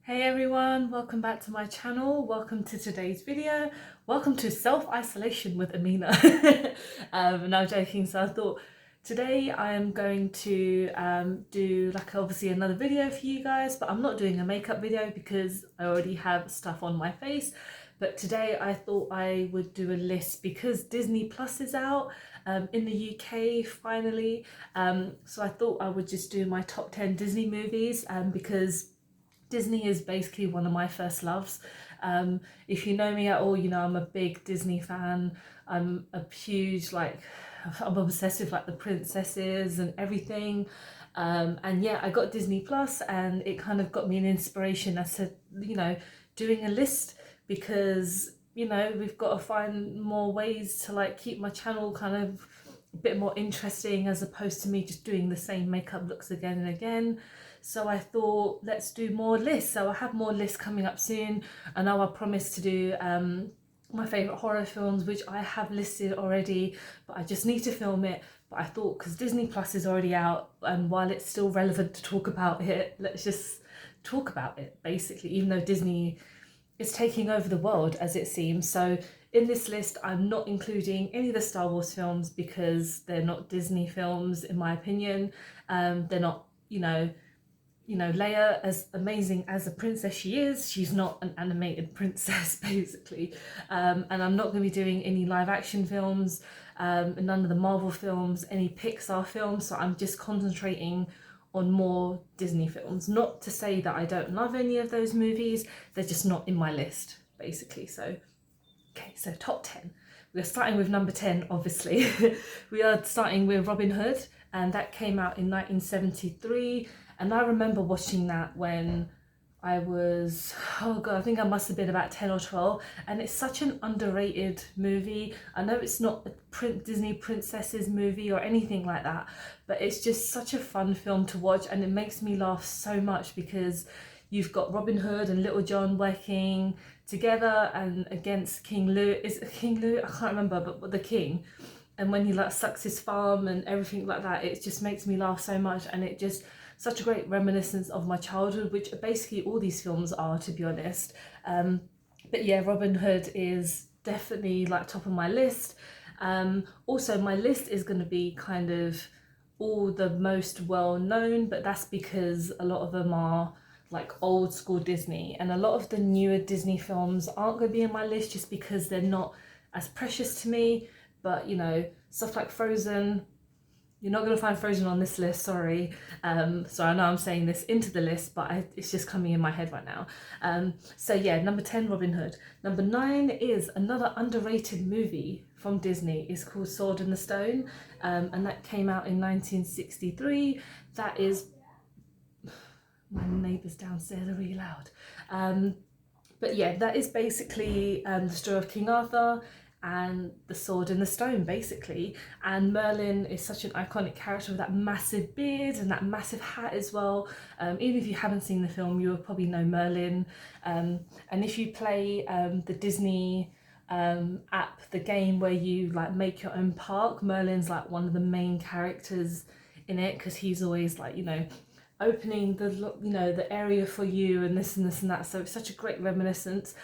Hey everyone, welcome back to my channel. Welcome to today's video. Welcome to self-isolation with Amina. No joking, so I thought today I am going to do like obviously another video for you guys, but I'm not doing a makeup video because I already have stuff on my face. But today I thought I would do a list because Disney Plus is out in the UK finally. So I thought I would just do my top 10 Disney movies because Disney is basically one of my first loves. If you know me at all, you know I'm a big Disney fan. I'm a huge I'm obsessed with like the princesses and everything. And yeah, I got Disney Plus, and it kind of got me an inspiration as to doing a list because we've got to find more ways to like keep my channel kind of a bit more interesting as opposed to me just doing the same makeup looks again and again. So I thought, let's do more lists. So I have more lists coming up soon. I know I promised to do my favourite horror films, which I have listed already, but I just need to film it. But I thought, because Disney Plus is already out, and while it's still relevant to talk about it, let's just talk about it, basically, even though Disney is taking over the world, as it seems. So in this list, I'm not including any of the Star Wars films because they're not Disney films, in my opinion. They're not, Leia, as amazing as a princess she is, she's not an animated princess, basically. And I'm not going to be doing any live action films, none of the Marvel films, any Pixar films. So I'm just concentrating on more Disney films. Not to say that I don't love any of those movies, they're just not in my list, basically. So, okay, so top 10. We're starting with number 10, obviously. We are starting with Robin Hood, and that came out in 1973. And I remember watching that when I was, oh God, I think I must have been about 10 or 12. And it's such an underrated movie. I know it's not a Disney princesses movie or anything like that, but it's just such a fun film to watch. And it makes me laugh so much because you've got Robin Hood and Little John working together and against King Louis. Is it King Louis? I can't remember, but the king. And when he like sucks his farm and everything like that, it just makes me laugh so much. And it just such a great reminiscence of my childhood, which basically all these films are, to be honest. But yeah, Robin Hood is definitely like top of my list. Also, my list is going to be kind of all the most well known, but that's because a lot of them are like old school Disney, and a lot of the newer Disney films aren't going to be in my list just because they're not as precious to me. But stuff like Frozen, you're not going to find Frozen on this list, sorry. So I know I'm saying this into the list, but it's just coming in my head right now. So yeah, number 10, Robin Hood. Number 9 is another underrated movie from Disney. It's called Sword in the Stone, and that came out in 1963. That is, my neighbours downstairs are really loud. But yeah, that is basically the story of King Arthur and the sword and the stone, basically. And Merlin is such an iconic character with that massive beard and that massive hat as well. Even if you haven't seen the film, you will probably know Merlin. And if you play the Disney app, the game where you like make your own park, Merlin's like one of the main characters in it because he's always like opening the area for you and this and this and that. So it's such a great reminiscence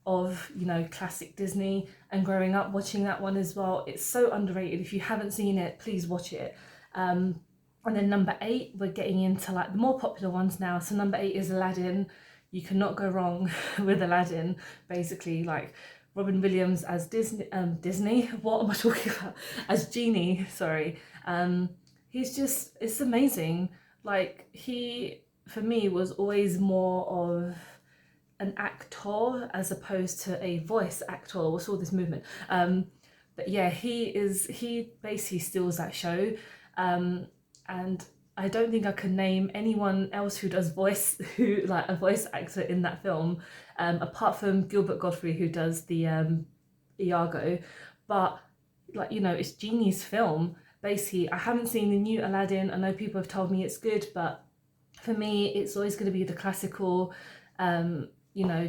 of classic Disney, and growing up watching that one as well. It's so underrated. If you haven't seen it, please watch it. And then number 8, we're getting into like the more popular ones now. So number 8 is Aladdin. You cannot go wrong with Aladdin. Basically, like Robin Williams as Disney. What am I talking about? As Genie. Sorry. It's amazing. Like he, for me, was always more of an actor as opposed to a voice actor. What's all this movement? But yeah, he basically steals that show. And I don't think I can name anyone else who does who like a voice actor in that film, apart from Gilbert Godfrey, who does the Iago. But like it's Genie's film. Basically, I haven't seen the new Aladdin. I know people have told me it's good, but for me, it's always going to be the classical.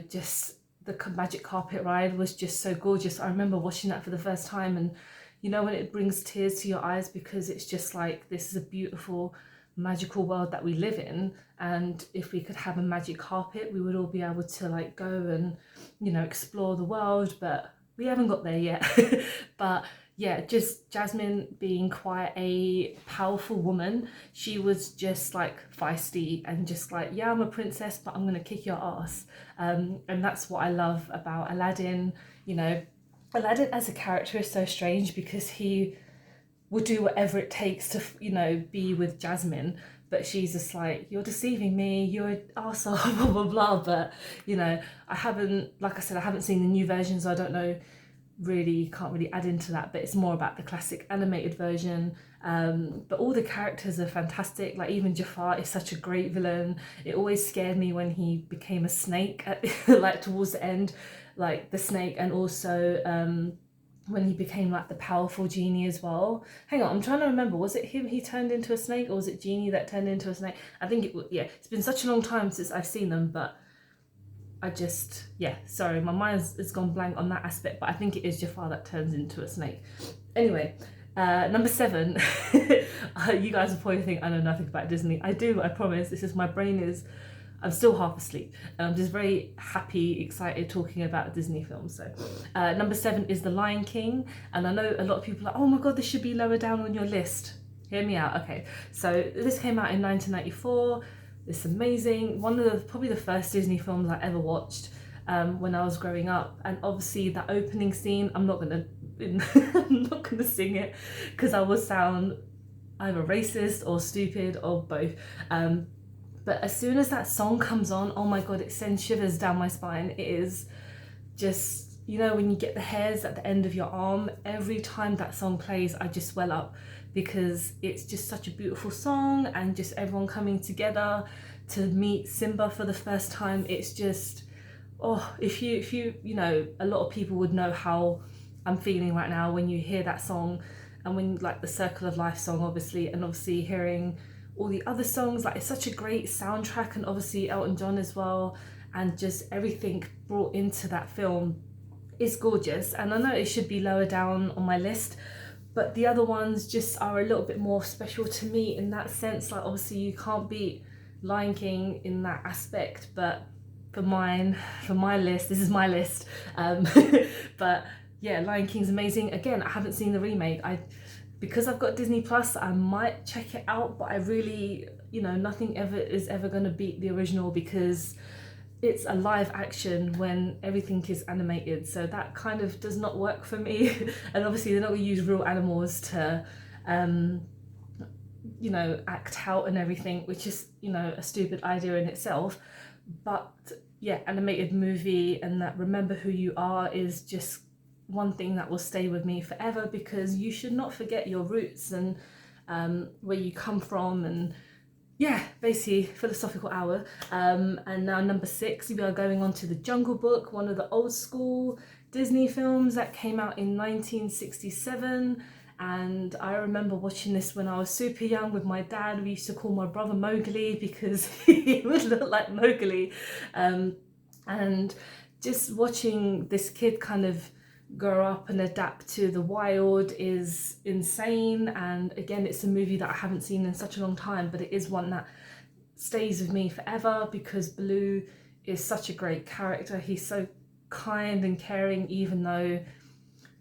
Just the magic carpet ride was just so gorgeous. I remember watching that for the first time, and when it brings tears to your eyes because it's just like, this is a beautiful magical world that we live in, and if we could have a magic carpet, we would all be able to like go and, you know, explore the world, but we haven't got there yet. But yeah, just Jasmine being quite a powerful woman. She was just like feisty and just like, yeah, I'm a princess, but I'm gonna kick your ass. And that's what I love about Aladdin. You know, Aladdin as a character is so strange because he will do whatever it takes to, you know, be with Jasmine, but she's just like, you're deceiving me, you're an arsehole, blah blah blah. But you know, I haven't, like I said, I haven't seen the new version, so I don't know, really can't really add into that, but it's more about the classic animated version. But all the characters are fantastic. Like even Jafar is such a great villain. It always scared me when he became a snake at like towards the end, like the snake, and also when he became like the powerful genie as well. Hang on, I'm trying to remember, was it him he turned into a snake, or was it Genie that turned into a snake? I think it was, yeah, it's been such a long time since I've seen them, but I just, yeah, sorry, my mind has gone blank on that aspect, but I think it is Jafar that turns into a snake. Anyway, number 7, you guys will probably think I know nothing about Disney. I do, I promise. It's just my brain is, I'm still half asleep, and I'm just very happy, excited talking about Disney films. So number 7 is The Lion King, and I know a lot of people are like, oh my god, this should be lower down on your list. Hear me out. Okay, so this came out in 1994. It's amazing, one of the probably the first Disney films I ever watched when I was growing up. And obviously that opening scene, I'm not gonna sing it because I will sound either racist or stupid or both. But as soon as that song comes on, oh my god, it sends shivers down my spine. It is just, you know, when you get the hairs at the end of your arm, every time that song plays, I just swell up, because it's just such a beautiful song, and just everyone coming together to meet Simba for the first time. It's just, oh, if you know, a lot of people would know how I'm feeling right now when you hear that song, and when like the Circle of Life song, obviously, and obviously hearing all the other songs. Like, it's such a great soundtrack, and obviously Elton John as well, and just everything brought into that film is gorgeous. And I know it should be lower down on my list, but the other ones just are a little bit more special to me in that sense. Like, obviously you can't beat Lion King in that aspect, but for my list, this is my list, but yeah, Lion King's amazing. Again, I haven't seen the remake. Because I've got Disney Plus, I might check it out, but I really, you know, nothing ever is ever going to beat the original, because it's a live action when everything is animated, so that kind of does not work for me. And obviously they're not going to use real animals to you know, act out and everything, which is, you know, a stupid idea in itself. But yeah, animated movie and that Remember Who You Are is just one thing that will stay with me forever, because you should not forget your roots and where you come from. And yeah, basically philosophical hour. And now number 6, we are going on to The Jungle Book, one of the old school Disney films that came out in 1967. And I remember watching this when I was super young with my dad. We used to call my brother Mowgli because he would look like Mowgli. And just watching this kid kind of grow up and adapt to the wild is insane. And again, it's a movie that I haven't seen in such a long time, but it is one that stays with me forever, because Baloo is such a great character. He's so kind and caring, even though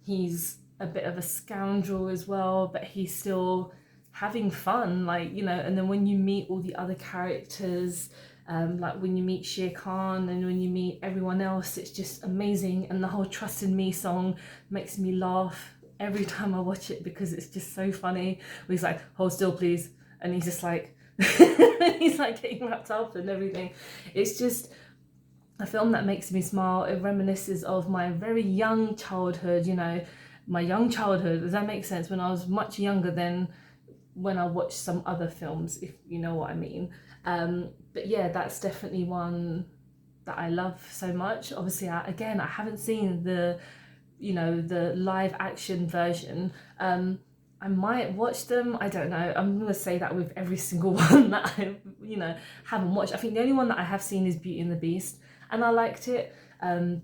he's a bit of a scoundrel as well, but he's still having fun, like, you know. And then when you meet all the other characters, like when you meet Shere Khan and when you meet everyone else, it's just amazing. And the whole Trust in Me song makes me laugh every time I watch it, because it's just so funny. Where he's like, hold still please, and he's just like he's like getting wrapped up and everything. It's just a film that makes me smile. It reminisces of my very young childhood, you know, my young childhood, does that make sense, when I was much younger than when I watched some other films, if you know what I mean. But yeah, that's definitely one that I love so much. Obviously, I haven't seen the, you know, the live action version. I might watch them, I don't know. I'm gonna say that with every single one that I, you know, haven't watched. I think the only one that I have seen is Beauty and the Beast, and I liked it. But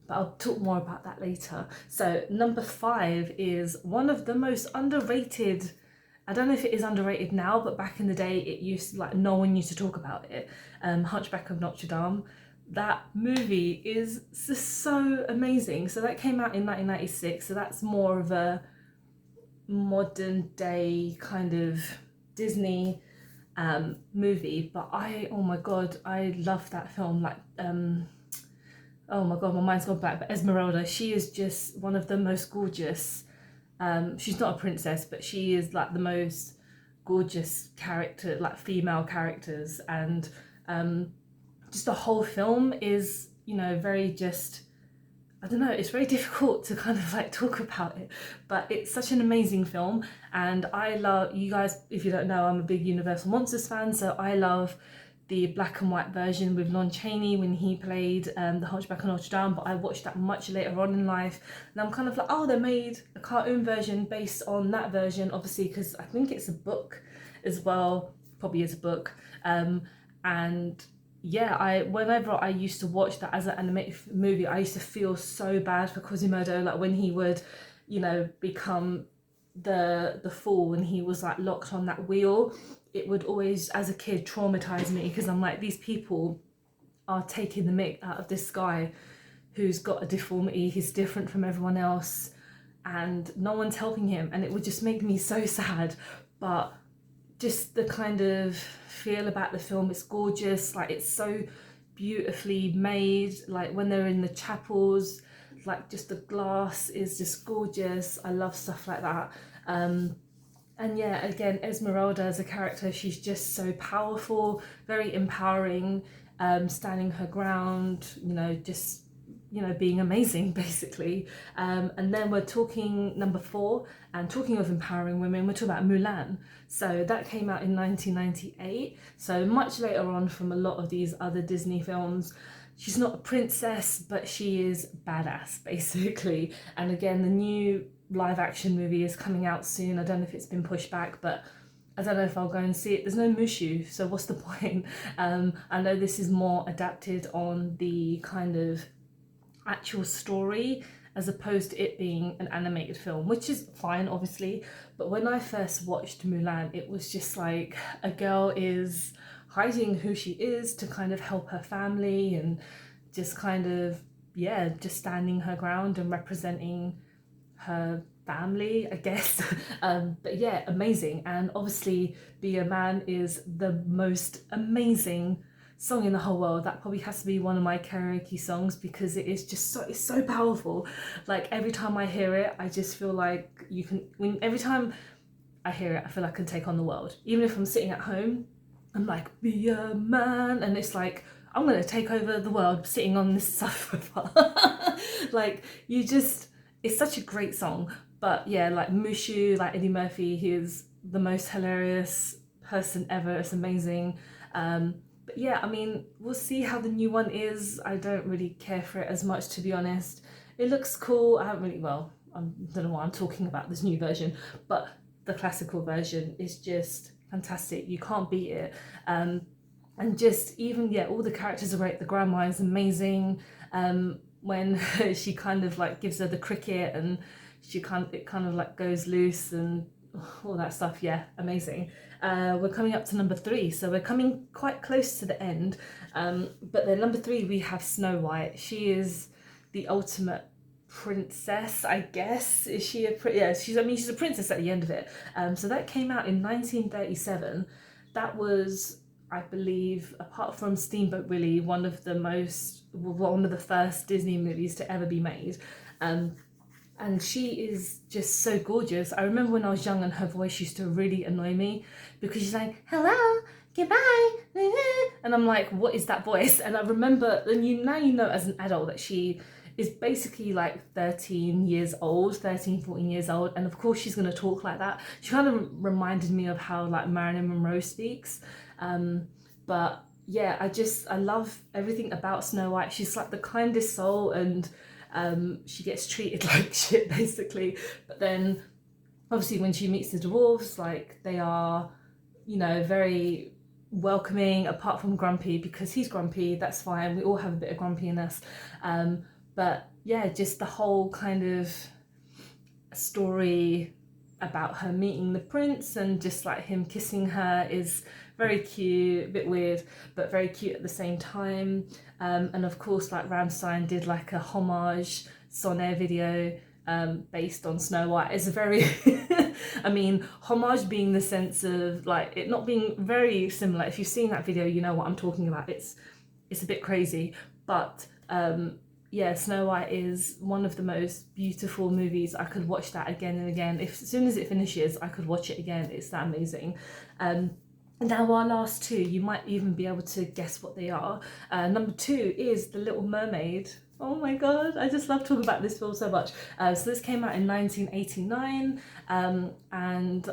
I'll talk more about that later. So number 5 is one of the most underrated I don't know if it is underrated now, but back in the day, it used like no one used to talk about it. Hunchback of Notre Dame. That movie is just so amazing. So that came out in 1996. So that's more of a modern day kind of Disney movie. But oh my god, I love that film. Like oh my god, my mind's gone blank. But Esmeralda, she is just one of the most gorgeous. She's not a princess, but she is like the most gorgeous character, like female characters, and just the whole film is, you know, very just. I don't know, it's very difficult to kind of like talk about it, but it's such an amazing film. And I love, you guys, if you don't know, I'm a big Universal Monsters fan, so I love the black and white version with Lon Chaney when he played the Hunchback of Notre Dame, but I watched that much later on in life, and I'm kind of like, oh, they made a cartoon version based on that version, obviously, because I think it's a book as well, probably is a book, and yeah, whenever I used to watch that as an animated movie, I used to feel so bad for Quasimodo, like when he would, you know, become the fool when he was like locked on that wheel. It would always, as a kid, traumatize me, because I'm like, these people are taking the mick out of this guy who's got a deformity, he's different from everyone else, and no one's helping him, and it would just make me so sad. But just the kind of feel about the film, it's gorgeous, like it's so beautifully made, like when they're in the chapels, like just the glass is just gorgeous. I love stuff like that. And yeah, again, Esmeralda as a character, she's just so powerful, very empowering, standing her ground, you know, just, you know, being amazing basically. And then we're talking number 4, and talking of empowering women, we're talking about Mulan. So that came out in 1998, so much later on from a lot of these other Disney films. She's not a princess, but she is badass basically. And again, the new live action movie is coming out soon. I don't know if it's been pushed back, but I don't know if I'll go and see it. There's no Mushu, so what's the point? I know this is more adapted on the kind of actual story as opposed to it being an animated film, which is fine obviously. But when I first watched Mulan, it was just like a girl is hiding who she is to kind of help her family, and just kind of, yeah, just standing her ground and representing her family, I guess. But yeah, amazing. And obviously Be a Man is the most amazing song in the whole world. That probably has to be one of my karaoke songs, because it is just so, it's so powerful. Like every time I hear it, I just feel like every time I hear it, I feel like I can take on the world. Even if I'm sitting at home, I'm like, be a man, and it's like, I'm gonna take over the world sitting on this sofa. Like, it's such a great song. But yeah, like Mushu, like Eddie Murphy, he is the most hilarious person ever. It's amazing. But yeah, I mean, we'll see how the new one is. I don't really care for it as much, to be honest. It looks cool. I haven't really, well, I don't know why I'm talking about this new version, but the classical version is just fantastic. You can't beat it. And just even, yeah, all the characters are great. The grandma is amazing. When she kind of like gives her the cricket, and it kind of like goes loose and all that stuff. Yeah, amazing. We're coming up to number 3, so we're coming quite close to the end. But then number 3, we have Snow White. She is the ultimate princess, I guess. Is she yeah, she's a princess at the end of it. So that came out in 1937. That was, I believe, apart from Steamboat Willie, one of the first Disney movies to ever be made. And she is just so gorgeous. I remember when I was young and her voice used to really annoy me, because she's like, hello, goodbye, and I'm like, what is that voice? And I remember, and now you know as an adult that she is basically like 13, 14 years old, and of course she's going to talk like that. She kind of reminded me of how like Marilyn Monroe speaks. But yeah, I love everything about Snow White. She's like the kindest soul, and she gets treated like shit basically. But then obviously when she meets the dwarves, like they are, you know, very welcoming, apart from Grumpy, because he's grumpy. That's fine, we all have a bit of grumpiness. But yeah, just the whole kind of story about her meeting the prince, and just like him kissing her is very cute, a bit weird, but very cute at the same time. And of course, like Rammstein did like a homage sonnet video based on Snow White. It's a very, I mean, homage being the sense of like it not being very similar. If you've seen that video, you know what I'm talking about. It's a bit crazy, but yeah, Snow White is one of the most beautiful movies. I could watch that again and again. If as soon as it finishes, I could watch it again. It's that amazing. Now our last two, you might even be able to guess what they are. Number two is The Little Mermaid. Oh my god, I just love talking about this film so much. So this came out in 1989, and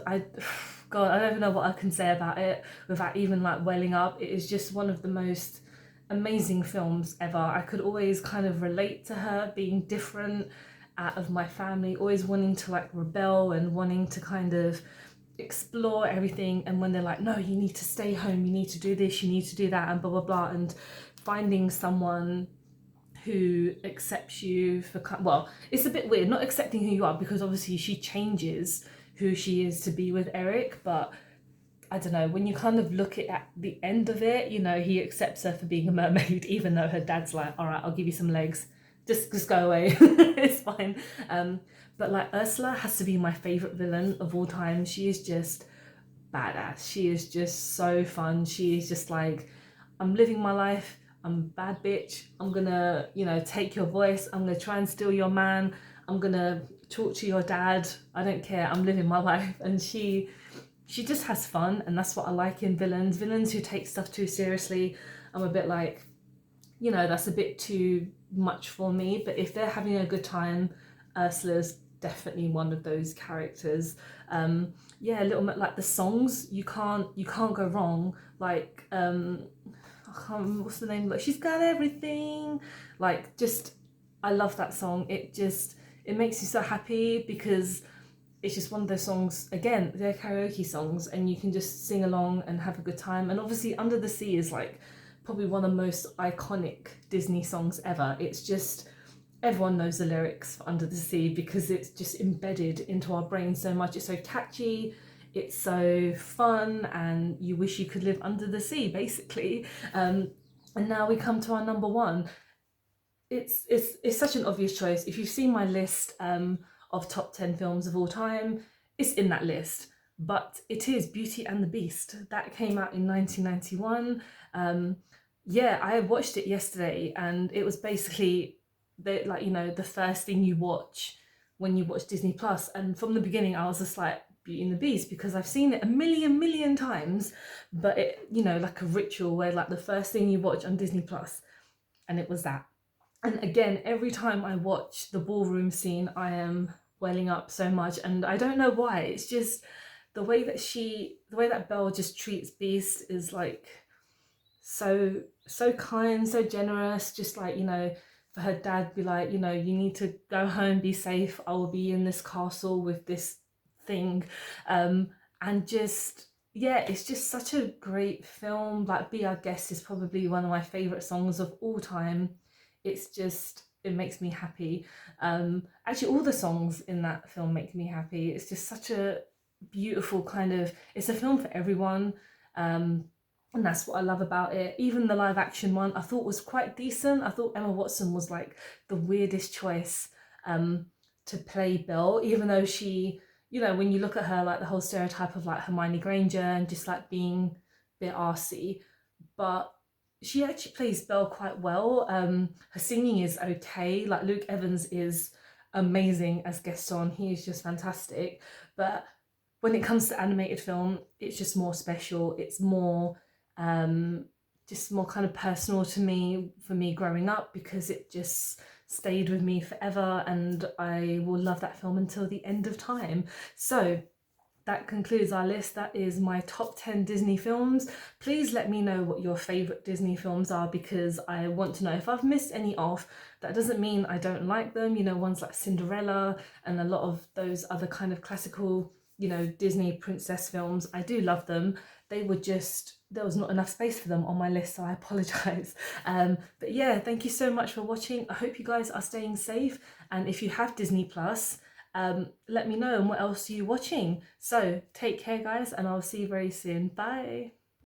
God, I don't even know what I can say about it without even like welling up. It is just one of the most amazing films ever. I could always kind of relate to her being different out of my family, always wanting to like rebel and wanting to kind of explore everything, and when they're like, no, you need to stay home, you need to do this, you need to do that, and blah blah blah, and finding someone who accepts you for, well, it's a bit weird not accepting who you are, because obviously she changes who she is to be with Eric, but I don't know, when you kind of look at the end of it, you know, he accepts her for being a mermaid, even though her dad's like, all right, I'll give you some legs, just go away, it's fine. But like Ursula has to be my favorite villain of all time. She is just badass. She is just so fun. She is just like, I'm living my life. I'm a bad bitch. I'm gonna, you know, take your voice. I'm gonna try and steal your man. I'm gonna talk to your dad. I don't care. I'm living my life. And she just has fun, and that's what I like in villains. Villains who take stuff too seriously, I'm a bit like, you know, that's a bit too much for me. But if they're having a good time, Ursula's definitely one of those characters. Yeah, a little bit like the songs, you can't go wrong. Like I can't remember what's the name, but she's got everything. Like, just, I love that song. It makes you so happy, because it's just one of those songs, again, they're karaoke songs, and you can just sing along and have a good time. And obviously Under the Sea is like probably one of the most iconic Disney songs ever. It's just, everyone knows the lyrics for Under the Sea, because it's just embedded into our brains so much. It's so catchy, it's so fun, and you wish you could live under the sea, basically. And now we come to our number one. It's such an obvious choice. If you've seen my list of top 10 films of all time, it's in that list. But it is Beauty and the Beast. That came out in 1991. Yeah, I watched it yesterday, and it was basically like, you know, the first thing you watch when you watch Disney Plus. And from the beginning, I was just like, Beauty and the Beast, because I've seen it a million times, but it, you know, like a ritual where like the first thing you watch on Disney Plus, and it was that. And again, every time I watch the ballroom scene, I am welling up so much, and I don't know why. It's just the way that Belle just treats Beast is like so kind, so generous. Just like, you know, for her dad be like, you know, you need to go home, be safe. I will be in this castle with this thing, and just, yeah, it's just such a great film. Like, Be Our Guest is probably one of my favorite songs of all time. It's just, it makes me happy. Actually, all the songs in that film make me happy. It's just such a beautiful kind of, it's a film for everyone. And that's what I love about it. Even the live action one I thought was quite decent. I thought Emma Watson was like the weirdest choice to play Belle, even though she, you know, when you look at her, like the whole stereotype of like Hermione Granger and just like being a bit arsey, but she actually plays Belle quite well. Her singing is okay. Like, Luke Evans is amazing as Gaston. He is just fantastic. But when it comes to animated film, it's just more special. It's more just more kind of personal to me, for me growing up, because it just stayed with me forever, and I will love that film until the end of time. So that concludes our list. That is my top 10 Disney films. Please let me know what your favourite Disney films are, because I want to know. If I've missed any off, that doesn't mean I don't like them. You know, ones like Cinderella and a lot of those other kind of classical, you know, Disney princess films, I do love them. They were just, there was not enough space for them on my list, so I apologise. But yeah, thank you so much for watching. I hope you guys are staying safe, and if you have Disney Plus, let me know, and what else are you watching. So take care, guys, and I'll see you very soon. Bye.